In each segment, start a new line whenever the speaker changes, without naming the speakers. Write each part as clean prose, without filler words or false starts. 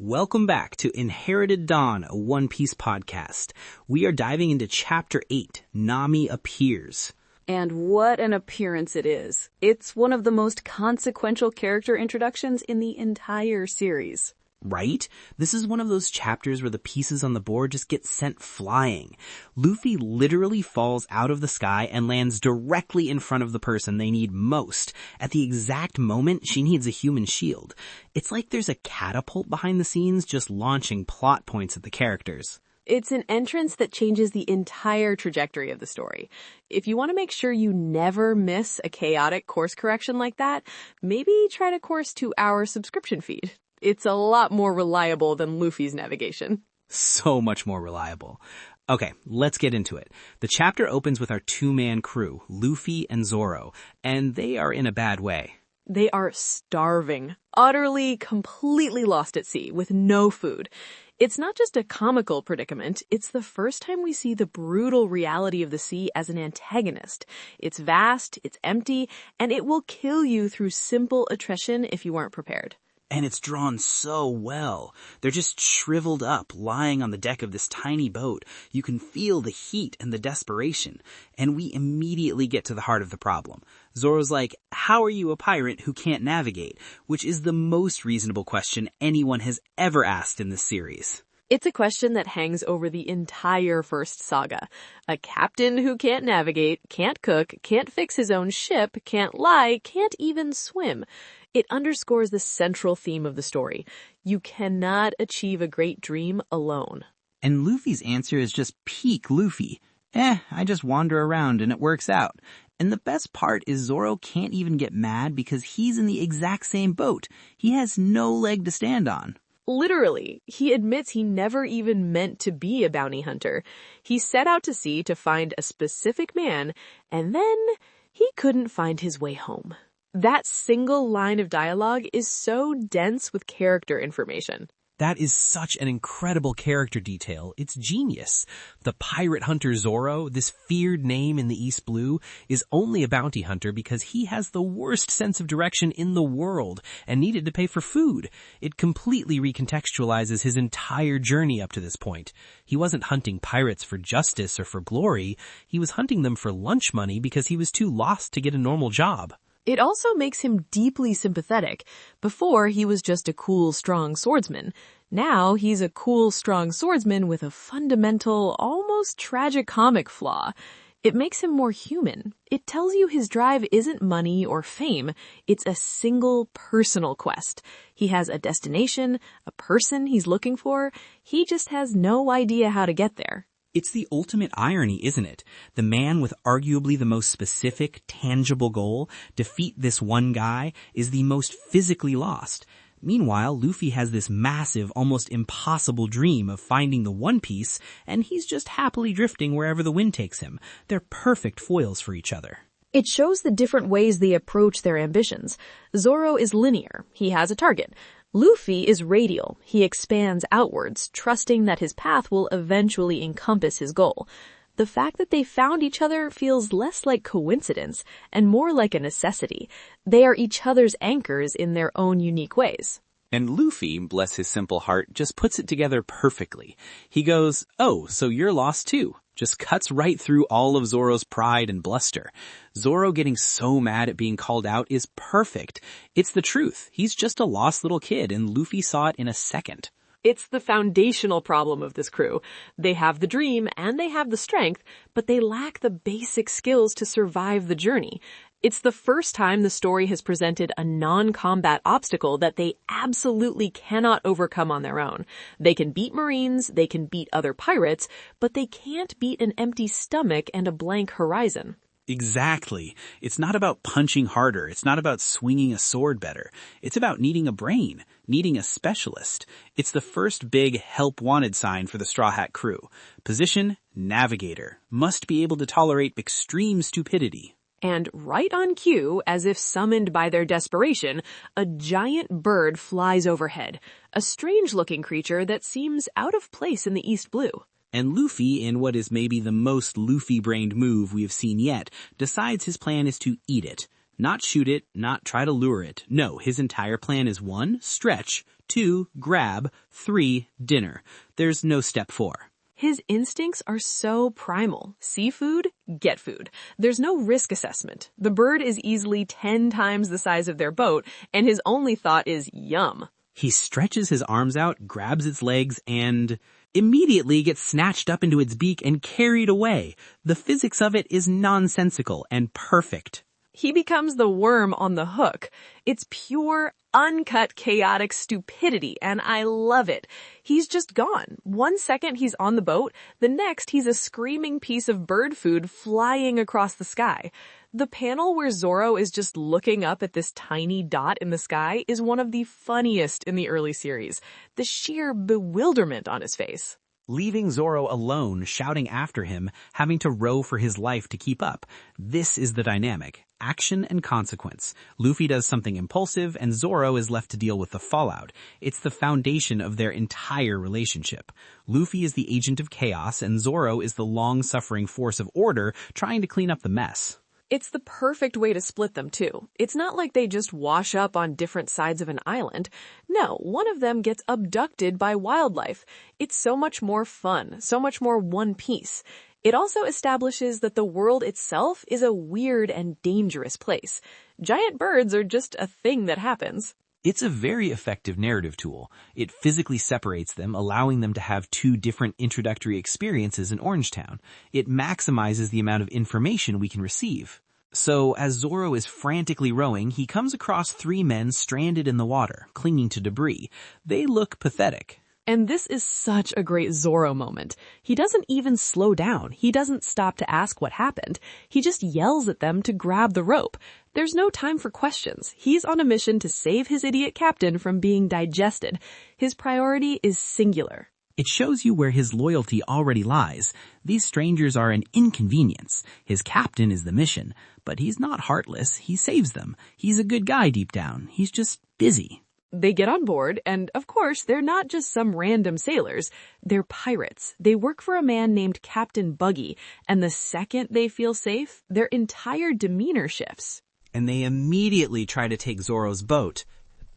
Welcome back to Inherited Dawn, a One Piece podcast. We are diving into Chapter 8, Nami Appears.
And what an appearance it is. It's one of the most consequential character introductions in the entire series.
Right? This is one of those chapters where the pieces on the board just get sent flying. Luffy literally falls out of the sky and lands directly in front of the person they need most. At the exact moment she needs a human shield. It's like there's a catapult behind the scenes just launching plot points at the characters.
It's an entrance that changes the entire trajectory of the story. If you want to make sure you never miss a chaotic course correction like that, maybe try to course to our subscription feed. It's a lot more reliable than Luffy's navigation.
So much more reliable. Okay, let's get into it. The chapter opens with our two-man crew, Luffy and Zoro, and they are in a bad way.
They are starving, utterly, completely lost at sea, with no food. It's not just a comical predicament, it's the first time we see the brutal reality of the sea as an antagonist. It's vast, it's empty, and it will kill you through simple attrition if you aren't prepared.
And it's drawn so well. They're just shriveled up, lying on the deck of this tiny boat. You can feel the heat and the desperation. And we immediately get to the heart of the problem. Zoro's like, how are you a pirate who can't navigate? Which is the most reasonable question anyone has ever asked in this series.
It's a question that hangs over the entire first saga. A captain who can't navigate, can't cook, can't fix his own ship, can't lie, can't even swim. It underscores the central theme of the story. You cannot achieve a great dream alone.
And Luffy's answer is just peak Luffy. I just wander around and it works out. And the best part is Zoro can't even get mad because he's in the exact same boat. He has no leg to stand on.
Literally, he admits he never even meant to be a bounty hunter. He set out to sea to find a specific man, and then he couldn't find his way home. That single line of dialogue is so dense with character information.
That is such an incredible character detail. It's genius. The pirate hunter Zoro, this feared name in the East Blue, is only a bounty hunter because he has the worst sense of direction in the world and needed to pay for food. It completely recontextualizes his entire journey up to this point. He wasn't hunting pirates for justice or for glory. He was hunting them for lunch money because he was too lost to get a normal job.
It also makes him deeply sympathetic. Before, he was just a cool, strong swordsman. Now, he's a cool, strong swordsman with a fundamental, almost tragicomic flaw. It makes him more human. It tells you his drive isn't money or fame. It's a single, personal quest. He has a destination, a person he's looking for. He just has no idea how to get there.
It's the ultimate irony, isn't it? The man with arguably the most specific, tangible goal, defeat this one guy, is the most physically lost. Meanwhile, Luffy has this massive, almost impossible dream of finding the One Piece, and he's just happily drifting wherever the wind takes him. They're perfect foils for each other.
It shows the different ways they approach their ambitions. Zoro is linear. He has a target. Luffy is radial. He expands outwards, trusting that his path will eventually encompass his goal. The fact that they found each other feels less like coincidence and more like a necessity. They are each other's anchors in their own unique ways.
And Luffy, bless his simple heart, just puts it together perfectly. He goes, oh, so you're lost too. Just cuts right through all of Zoro's pride and bluster. Zoro getting so mad at being called out is perfect. It's the truth. He's just a lost little kid, and Luffy saw it in a second.
It's the foundational problem of this crew. They have the dream and they have the strength, but they lack the basic skills to survive the journey. It's the first time the story has presented a non-combat obstacle that they absolutely cannot overcome on their own. They can beat Marines, they can beat other pirates, but they can't beat an empty stomach and a blank horizon.
Exactly. It's not about punching harder. It's not about swinging a sword better. It's about needing a brain, needing a specialist. It's the first big help wanted sign for the Straw Hat crew. Position, navigator. Must be able to tolerate extreme stupidity.
And right on cue, as if summoned by their desperation, a giant bird flies overhead. A strange-looking creature that seems out of place in the East Blue.
And Luffy, in what is maybe the most Luffy-brained move we have seen yet, decides his plan is to eat it. Not shoot it, not try to lure it. No, his entire plan is 1, stretch, 2, grab, 3, dinner. There's no step 4.
His instincts are so primal. See food, get food. There's no risk assessment. The bird is easily 10 times the size of their boat, and his only thought is yum.
He stretches his arms out, grabs its legs, and immediately gets snatched up into its beak and carried away. The physics of it is nonsensical and perfect.
He becomes the worm on the hook. It's pure, uncut, chaotic stupidity, and I love it. He's just gone. 1 second he's on the boat, the next he's a screaming piece of bird food flying across the sky. The panel where Zoro is just looking up at this tiny dot in the sky is one of the funniest in the early series. The sheer bewilderment on his face.
Leaving Zoro alone, shouting after him, having to row for his life to keep up. This is the dynamic. Action and consequence. Luffy does something impulsive, and Zoro is left to deal with the fallout. It's the foundation of their entire relationship. Luffy is the agent of chaos, and Zoro is the long-suffering force of order trying to clean up the mess.
It's the perfect way to split them, too. It's not like they just wash up on different sides of an island. No, one of them gets abducted by wildlife. It's so much more fun, so much more one piece. It also establishes that the world itself is a weird and dangerous place. Giant birds are just a thing that happens.
It's a very effective narrative tool. It physically separates them, allowing them to have 2 different introductory experiences in Orangetown. It maximizes the amount of information we can receive. So, as Zoro is frantically rowing, he comes across 3 men stranded in the water, clinging to debris. They look pathetic.
And this is such a great Zoro moment. He doesn't even slow down. He doesn't stop to ask what happened. He just yells at them to grab the rope. There's no time for questions. He's on a mission to save his idiot captain from being digested. His priority is singular.
It shows you where his loyalty already lies. These strangers are an inconvenience. His captain is the mission. But he's not heartless. He saves them. He's a good guy deep down. He's just busy.
They get on board, and of course, they're not just some random sailors. They're pirates. They work for a man named Captain Buggy, and the second they feel safe, their entire demeanor shifts.
And they immediately try to take Zoro's boat.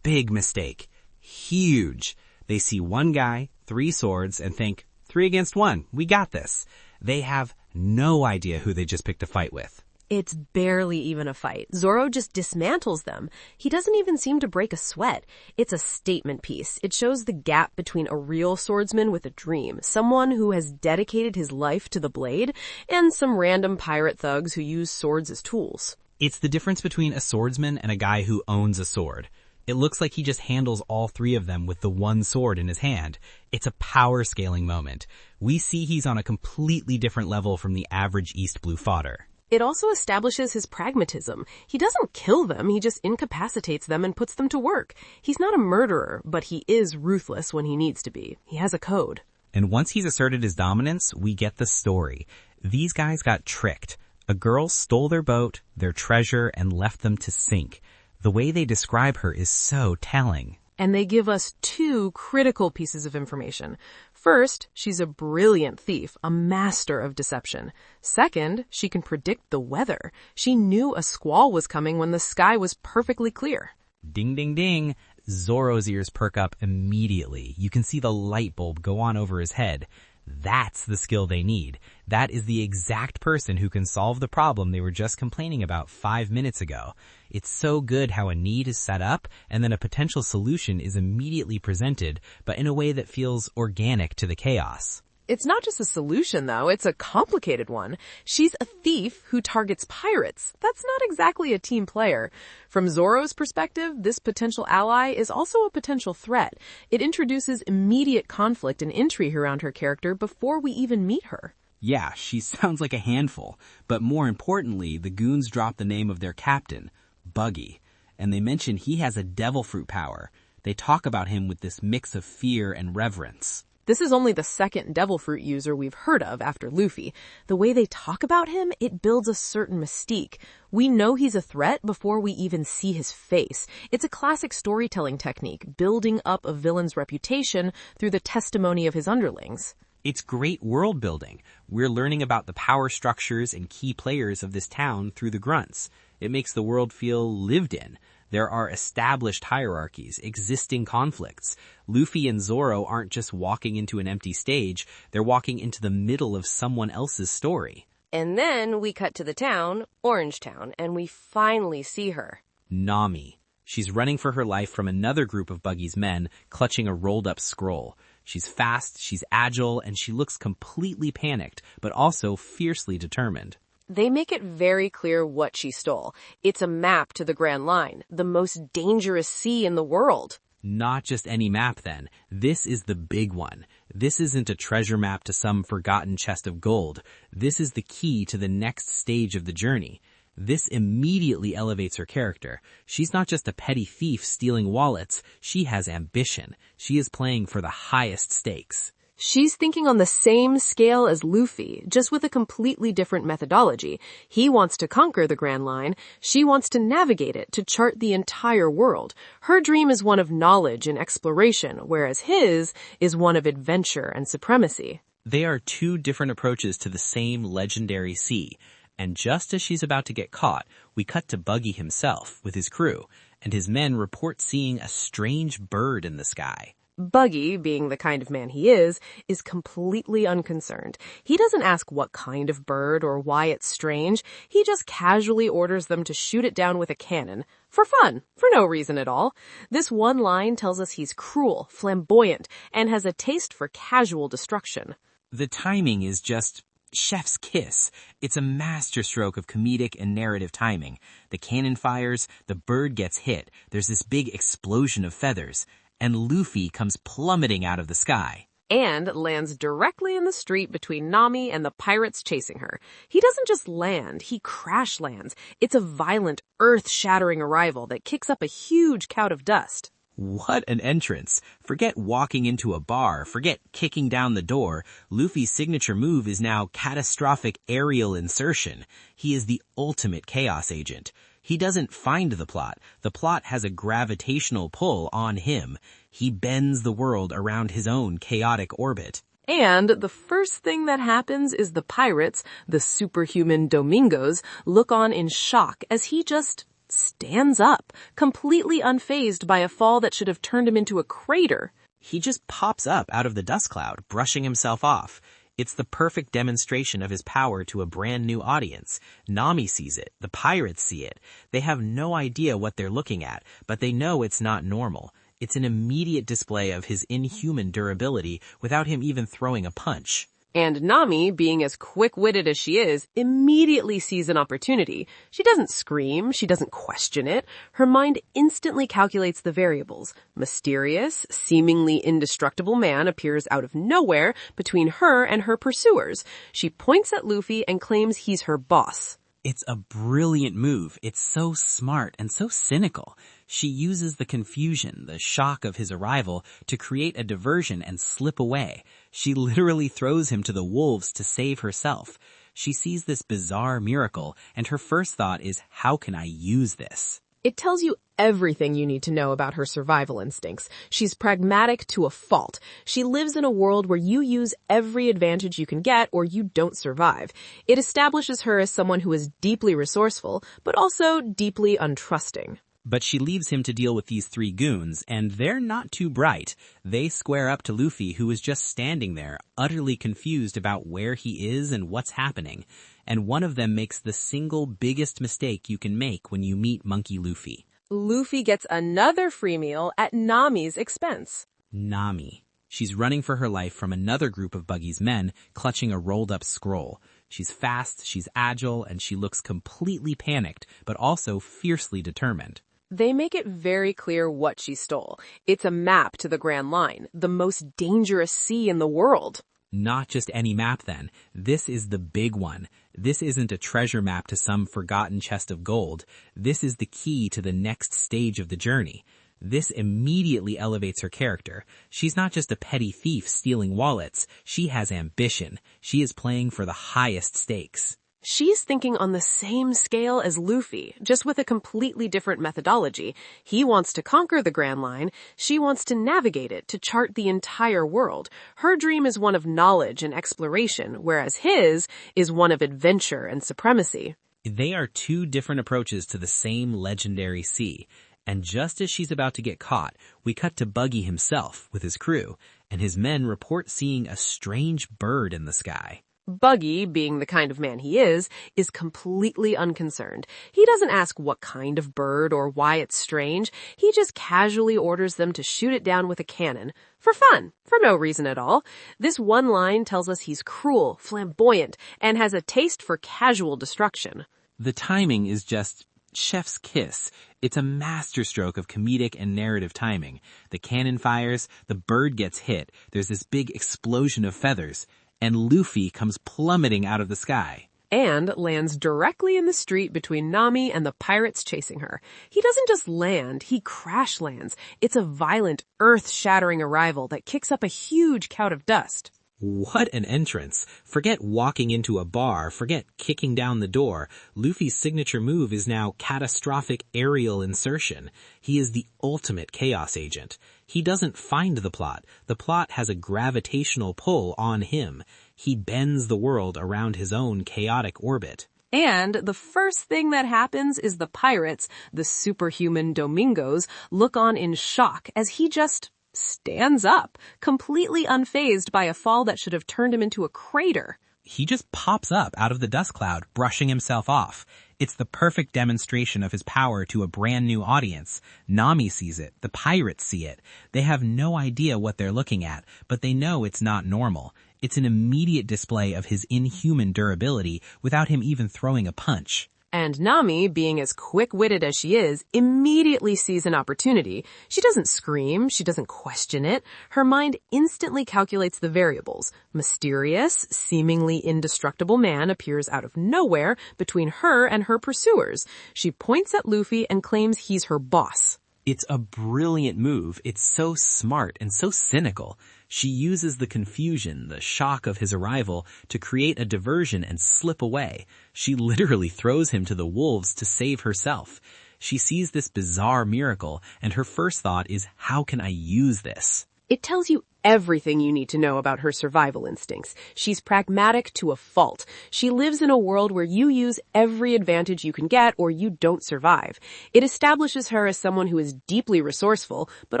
Big mistake. Huge. They see 1 guy, 3 swords, and think, 3 against 1, we got this. They have no idea who they just picked a fight with.
It's barely even a fight. Zoro just dismantles them. He doesn't even seem to break a sweat. It's a statement piece. It shows the gap between a real swordsman with a dream, someone who has dedicated his life to the blade, and some random pirate thugs who use swords as tools.
It's the difference between a swordsman and a guy who owns a sword. It looks like he just handles all 3 of them with the 1 sword in his hand. It's a power scaling moment. We see he's on a completely different level from the average East Blue fodder.
It also establishes his pragmatism. He doesn't kill them, he just incapacitates them and puts them to work. He's not a murderer, but he is ruthless when he needs to be. He has a code.
And once he's asserted his dominance, we get the story. These guys got tricked. A girl stole their boat, their treasure, and left them to sink. The way they describe her is so telling.
And they give us 2 critical pieces of information. First, she's a brilliant thief, a master of deception. Second, she can predict the weather. She knew a squall was coming when the sky was perfectly clear.
Ding, ding, ding. Zoro's ears perk up immediately. You can see the light bulb go on over his head. That's the skill they need. That is the exact person who can solve the problem they were just complaining about 5 minutes ago. It's so good how a need is set up and then a potential solution is immediately presented, but in a way that feels organic to the chaos.
It's not just a solution, though. It's a complicated one. She's a thief who targets pirates. That's not exactly a team player. From Zoro's perspective, this potential ally is also a potential threat. It introduces immediate conflict and intrigue around her character before we even meet her.
Yeah, she sounds like a handful, but more importantly, the goons drop the name of their captain, Buggy, and they mention he has a devil fruit power. They talk about him with this mix of fear and reverence.
This is only the second devil fruit user we've heard of after Luffy. The way they talk about him, it builds a certain mystique. We know he's a threat before we even see his face. It's a classic storytelling technique, building up a villain's reputation through the testimony of his underlings.
It's great world building. We're learning about the power structures and key players of this town through the grunts. It makes the world feel lived in.
There are established hierarchies, existing conflicts. Luffy and Zoro aren't just walking into an empty stage, they're walking into the middle of someone else's story.
And then we cut to the town, Orange Town, and we finally see her.
Nami. She's running for her life from another group of Buggy's men, clutching a rolled-up scroll. She's fast, she's agile, and she looks completely panicked, but also fiercely determined.
They make it very clear what she stole. It's a map to the Grand Line, the most dangerous sea in the world.
Not just any map, then. This is the big one. This isn't a treasure map to some forgotten chest of gold. This is the key to the next stage of the journey. This immediately elevates her character. She's not just a petty thief stealing wallets. She has ambition. She is playing for the highest stakes.
She's thinking on the same scale as Luffy, just with a completely different methodology. He wants to conquer the Grand Line. She wants to navigate it, to chart the entire world. Her dream is one of knowledge and exploration, whereas his is one of adventure and supremacy.
They are two different approaches to the same legendary sea. And just as she's about to get caught, we cut to Buggy himself with his crew, and his men report seeing a strange bird in the sky.
Buggy, being the kind of man he is completely unconcerned. He doesn't ask what kind of bird or why it's strange. He just casually orders them to shoot it down with a cannon. For fun, for no reason at all. This one line tells us he's cruel, flamboyant, and has a taste for casual destruction.
The timing is just chef's kiss. It's a masterstroke of comedic and narrative timing. The cannon fires, the bird gets hit, there's this big explosion of feathers, and Luffy comes plummeting out of the sky.
And lands directly in the street between Nami and the pirates chasing her. He doesn't just land, he crash lands. It's a violent, earth-shattering arrival that kicks up a huge cloud of dust.
What an entrance. Forget walking into a bar, forget kicking down the door. Luffy's signature move is now catastrophic aerial insertion. He is the ultimate chaos agent. He doesn't find the plot. The plot has a gravitational pull on him. He bends the world around his own chaotic orbit.
And the first thing that happens is the pirates, the superhuman Domingos, look on in shock as he just stands up, completely unfazed by a fall that should have turned him into a crater.
He just pops up out of the dust cloud, brushing himself off. It's the perfect demonstration of his power to a brand new audience. Nami sees it. The pirates see it. They have no idea what they're looking at, but they know it's not normal. It's an immediate display of his inhuman durability without him even throwing a punch.
And Nami, being as quick-witted as she is, immediately sees an opportunity. She doesn't scream, she doesn't question it. Her mind instantly calculates the variables. Mysterious, seemingly indestructible man appears out of nowhere between her and her pursuers. She points at Luffy and claims he's her boss.
It's a brilliant move. It's so smart and so cynical. She uses the confusion, the shock of his arrival, to create a diversion and slip away. She literally throws him to the wolves to save herself. She sees this bizarre miracle, and her first thought is, how can I use this?
It tells you everything you need to know about her survival instincts. She's pragmatic to a fault. She lives in a world where you use every advantage you can get or you don't survive. It establishes her as someone who is deeply resourceful, but also deeply untrusting.
But she leaves him to deal with these three goons, and they're not too bright. They square up to Luffy, who is just standing there, utterly confused about where he is and what's happening. And one of them makes the single biggest mistake you can make when you meet Monkey Luffy.
Luffy gets another free meal at Nami's expense.
Nami. She's running for her life from another group of Buggy's men, clutching a rolled-up scroll. She's fast, she's agile, and she looks completely panicked, but also fiercely determined.
They make it very clear what she stole. It's a map to the Grand Line, the most dangerous sea in the world.
Not just any map, then. This is the big one. This isn't a treasure map to some forgotten chest of gold. This is the key to the next stage of the journey. This immediately elevates her character. She's not just a petty thief stealing wallets. She has ambition. She is playing for the highest stakes.
She's thinking on the same scale as Luffy, just with a completely different methodology. He wants to conquer the Grand Line. She wants to navigate it, to chart the entire world. Her dream is one of knowledge and exploration, whereas his is one of adventure and supremacy.
They are two different approaches to the same legendary sea. And just as she's about to get caught, we cut to Buggy himself with his crew, and his men report seeing a strange bird in the sky.
Buggy, being the kind of man he is completely unconcerned. He doesn't ask what kind of bird or why it's strange. He just casually orders them to shoot it down with a cannon. For fun, for no reason at all. This one line tells us he's cruel, flamboyant, and has a taste for casual destruction.
The timing is just chef's kiss. It's a masterstroke of comedic and narrative timing. The cannon fires, the bird gets hit, there's this big explosion of feathers, and Luffy comes plummeting out of the sky.
And lands directly in the street between Nami and the pirates chasing her. He doesn't just land, he crash lands. It's a violent, earth-shattering arrival that kicks up a huge cloud of dust.
What an entrance. Forget walking into a bar, forget kicking down the door. Luffy's signature move is now catastrophic aerial insertion. He is the ultimate chaos agent. He doesn't find the plot. The plot has a gravitational pull on him. He bends the world around his own chaotic orbit.
And the first thing that happens is the pirates, the superhuman Domingos, look on in shock as he just stands up, completely unfazed by a fall that should have turned him into a crater.
He just pops up out of the dust cloud, brushing himself off. It's the perfect demonstration of his power to a brand new audience. Nami sees it. The pirates see it. They have no idea what they're looking at, but they know it's not normal. It's an immediate display of his inhuman durability without him even throwing a punch.
And Nami, being as quick-witted as she is, immediately sees an opportunity. She doesn't scream, she doesn't question it. Her mind instantly calculates the variables. Mysterious, seemingly indestructible man appears out of nowhere between her and her pursuers. She points at Luffy and claims he's her boss.
It's a brilliant move. It's so smart and so cynical. She uses the confusion, the shock of his arrival, to create a diversion and slip away. She literally throws him to the wolves to save herself. She sees this bizarre miracle, and her first thought is, how can I use this?
It tells you everything you need to know about her survival instincts. She's pragmatic to a fault. She lives in a world where you use every advantage you can get or you don't survive. It establishes her as someone who is deeply resourceful, but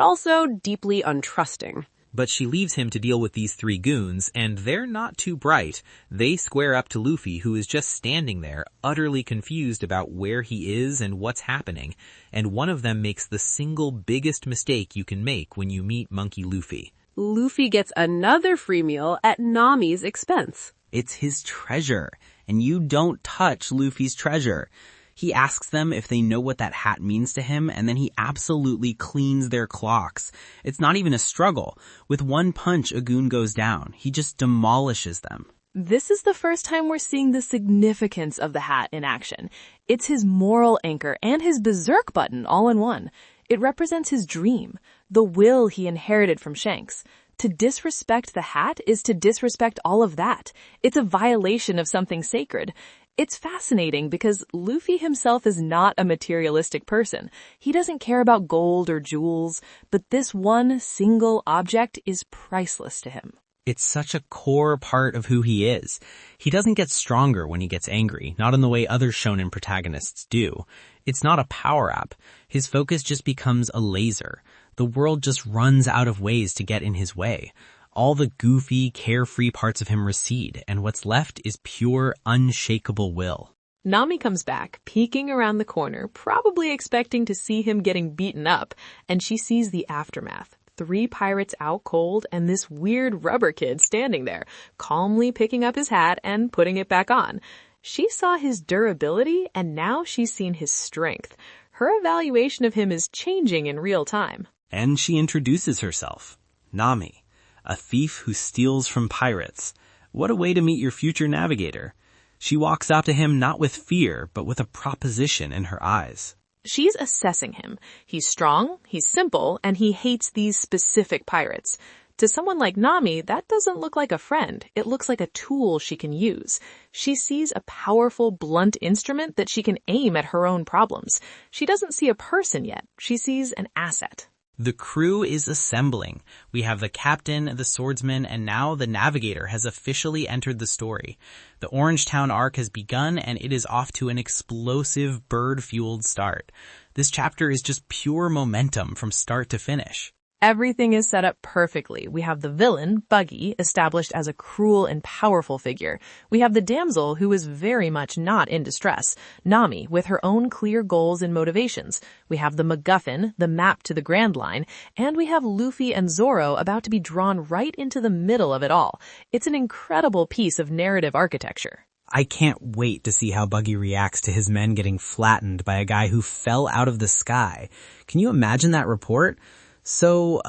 also deeply untrusting.
But she leaves him to deal with these three goons, and they're not too bright. They square up to Luffy, who is just standing there, utterly confused about where he is and what's happening. And one of them makes the single biggest mistake you can make when you meet Monkey Luffy.
Luffy gets another free meal at Nami's expense.
It's his treasure, and you don't touch Luffy's treasure. He asks them if they know what that hat means to him, and then he absolutely cleans their clocks. It's not even a struggle. With one punch, a goon goes down. He just demolishes them.
This is the first time we're seeing the significance of the hat in action. It's his moral anchor and his berserk button all in one. It represents his dream, the will he inherited from Shanks. To disrespect the hat is to disrespect all of that. It's a violation of something sacred. It's fascinating because Luffy himself is not a materialistic person. He doesn't care about gold or jewels, but this one single object is priceless to him.
It's such a core part of who he is. He doesn't get stronger when he gets angry, not in the way other shonen protagonists do. It's not a power-up. His focus just becomes a laser. The world just runs out of ways to get in his way. All the goofy, carefree parts of him recede, and what's left is pure, unshakable will.
Nami comes back, peeking around the corner, probably expecting to see him getting beaten up, and she sees the aftermath. 3 pirates out cold and this weird rubber kid standing there, calmly picking up his hat and putting it back on. She saw his durability, and now she's seen his strength. Her evaluation of him is changing in real time.
And she introduces herself. Nami, a thief who steals from pirates. What a way to meet your future navigator. She walks out to him not with fear, but with a proposition in her eyes.
She's assessing him. He's strong, he's simple, and he hates these specific pirates. To someone like Nami, that doesn't look like a friend. It looks like a tool she can use. She sees a powerful, blunt instrument that she can aim at her own problems. She doesn't see a person yet. She sees an asset.
The crew is assembling. We have the captain, the swordsman, and now the navigator has officially entered the story. The Orangetown arc has begun, and it is off to an explosive bird-fueled start.
This chapter is just pure momentum from start to finish.
Everything is set up perfectly. We have the villain, Buggy, established as a cruel and powerful figure. We have the damsel, who is very much not in distress, Nami, with her own clear goals and motivations. We have the MacGuffin, the map to the Grand Line, and we have Luffy and Zoro about to be drawn right into the middle of it all. It's an incredible piece of narrative architecture.
I can't wait to see how Buggy reacts to his men getting flattened by a guy who fell out of the sky. Can you imagine that report? So,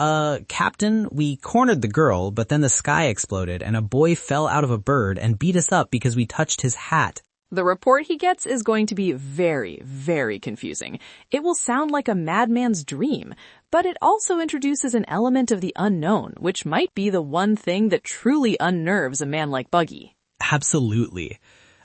Captain, we cornered the girl, but then the sky exploded and a boy fell out of a bird and beat us up because we touched his hat.
The report he gets is going to be very, very confusing. It will sound like a madman's dream, but it also introduces an element of the unknown, which might be the one thing that truly unnerves a man like Buggy.
Absolutely.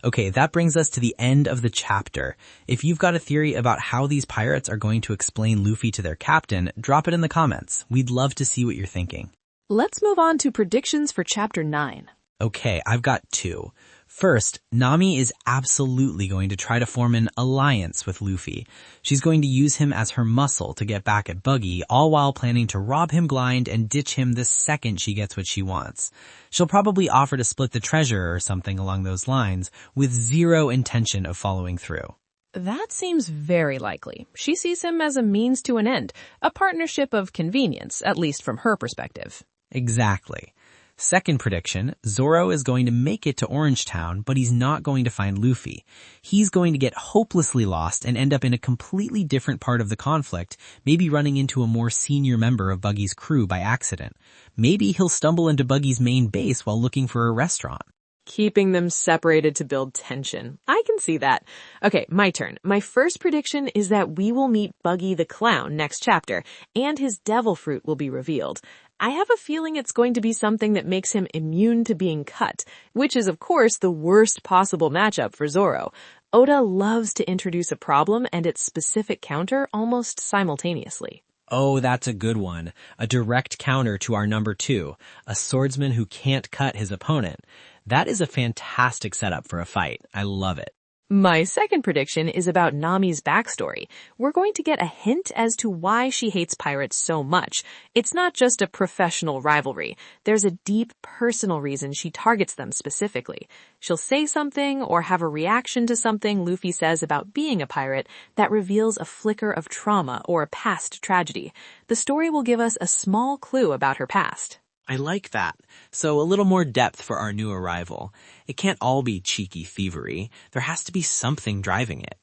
Okay, that brings us to the end of the chapter. If you've got a theory about how these pirates are going to explain Luffy to their captain, drop it in the comments. We'd love to see what you're thinking.
Let's move on to predictions for Chapter 9.
Okay, I've got 2. First, Nami is absolutely going to try to form an alliance with Luffy. She's going to use him as her muscle to get back at Buggy, all while planning to rob him blind and ditch him the second she gets what she wants. She'll probably offer to split the treasure or something along those lines, with zero intention of following through.
That seems very likely. She sees him as a means to an end, a partnership of convenience, at least from her perspective.
Exactly. Second prediction, Zoro is going to make it to Orange Town, but he's not going to find Luffy. He's going to get hopelessly lost and end up in a completely different part of the conflict, maybe running into a more senior member of Buggy's crew by accident. Maybe he'll stumble into Buggy's main base while looking for a restaurant.
Keeping them separated to build tension. I can see that. Okay, my turn. My first prediction is that we will meet Buggy the Clown next chapter, and his devil fruit will be revealed. I have a feeling it's going to be something that makes him immune to being cut, which is, of course, the worst possible matchup for Zoro. Oda loves to introduce a problem and its specific counter almost simultaneously.
Oh, that's a good one. A direct counter to our number 2, a swordsman who can't cut his opponent. That is a fantastic setup for a fight. I love it.
My second prediction is about Nami's backstory. We're going to get a hint as to why she hates pirates so much. It's not just a professional rivalry. There's a deep personal reason she targets them specifically. She'll say something or have a reaction to something Luffy says about being a pirate that reveals a flicker of trauma or a past tragedy. The story will give us a small clue about her past.
I like that. So a little more depth for our new arrival. It can't all be cheeky thievery. There has to be something driving it.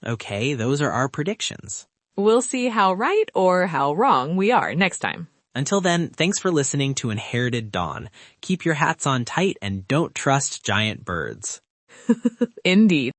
Okay, those are our predictions.
We'll see how right or how wrong we are next time.
Until then, thanks for listening to Inherited Dawn. Keep your hats on tight and don't trust giant birds.
Indeed.